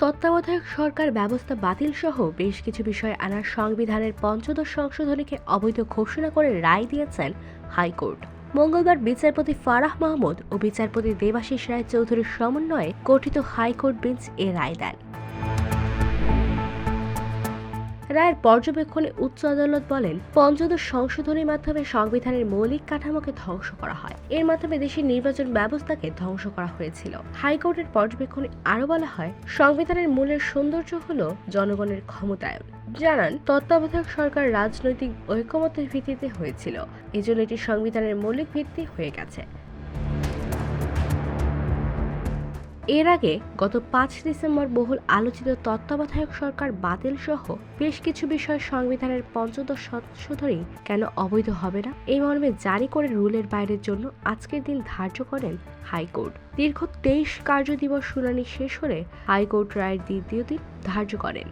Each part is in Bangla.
তত্ত্বাবধায়ক সরকার ব্যবস্থা বাতিল সহ বেশ কিছু বিষয়ে আনা সংবিধানের পঞ্চদশ সংশোধনীকে অবৈধ ঘোষণা করে রায় দিয়েছেন হাইকোর্ট। মঙ্গলবার বিচারপতি ফারাহ মাহমুদ ও বিচারপতি দেবাশিস রায় চৌধুরীর সমন্বয়ে গঠিত হাইকোর্ট বেঞ্চ এ রায় দেন। রায়ের পর্যবেক্ষণে উচ্চ আদালত বলেন, পঞ্চদশ সংশোধনীর মাধ্যমে সংবিধানের মৌলিক কাঠামোকে ধ্বংস করা হয়। এর মাধ্যমে দেশের নির্বাচন ব্যবস্থাকে ধ্বংস করা হয়েছিল। হাইকোর্টের পর্যবেক্ষণে আরো বলা হয়, সংবিধানের মূলের সৌন্দর্য হল জনগণের ক্ষমতায়ন। জানান, তত্ত্বাবধায়ক সরকার রাজনৈতিক ঐকমত্যের ভিত্তিতে হয়েছিল, এজন্য এটি সংবিধানের মৌলিক ভিত্তি হয়ে গেছে। এর আগে গত ৫ ডিসেম্বর বহুল আলোচিত তত্ত্বাবধায়ক সরকার বাতিল সহ বেশ কিছু বিষয় সংবিধানের পঞ্চদশ সংশোধনী কেন অবৈধ হবে না এই মর্মে জারি করে রুলের বাইরের জন্য আজকের দিন ধার্য করেন হাইকোর্ট। দীর্ঘ ২৩ কার্যদিবস শুনানি শেষ হলে হাইকোর্ট রায়ের দ্বিতীয় দিন ধার্য করেন।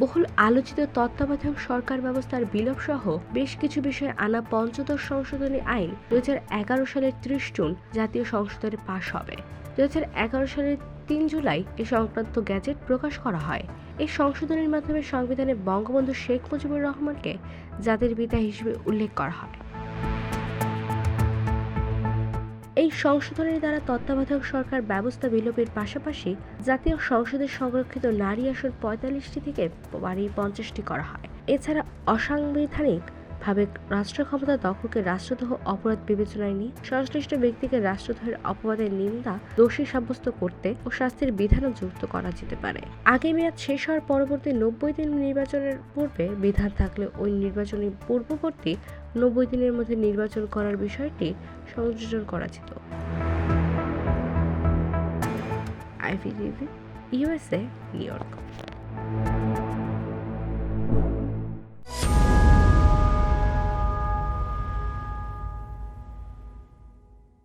বহুল আলোচিত তত্ত্বাবধায়ক সরকার ব্যবস্থার বিলোপ সহ বেশ কিছু বিষয়ে আনা পঞ্চদশ সংশোধনী আইন ২০১১ সালের ৩০ জুন জাতীয় সংসদে পাশ হবে। ২০১১ সালের ৩ জুলাই এ সংক্রান্ত গ্যাজেট প্রকাশ করা হয়। এই সংশোধনীর মাধ্যমে সংবিধানে বঙ্গবন্ধু শেখ মুজিবুর রহমানকে জাতির পিতা হিসেবে উল্লেখ করা হয়। এই সংশোধনের দ্বারা তত্ত্বাবধায়ক সরকার ব্যবস্থা বিলোপের পাশাপাশি জাতীয় সংসদে সংরক্ষিত নারী আসন ৪৫টি থেকে বাড়িয়ে ৫০টি করা হয়। এছাড়া অসাংবিধানিক ভাবে রাষ্ট্র ক্ষমতা দখলকে রাষ্ট্রদ্রোহ অপরাধ বিবেচনায় নিয়ে সংশ্লিষ্ট ব্যক্তিকে রাষ্ট্রদ্রোহের অপবাদের নিন্দা দোষী সাব্যস্ত করতে ও শাস্তির বিধানও যুক্ত করা যেতে পারে। আগে মেয়াদ শেষ হওয়ার পরবর্তী ৯০ দিন নির্বাচনের পূর্বে বিধান থাকলে ওই নির্বাচনের পূর্ববর্তী ৯০ দিনের মধ্যে নির্বাচন করার বিষয়টি সংযোজন করা যেত। IVTV, USA, new York.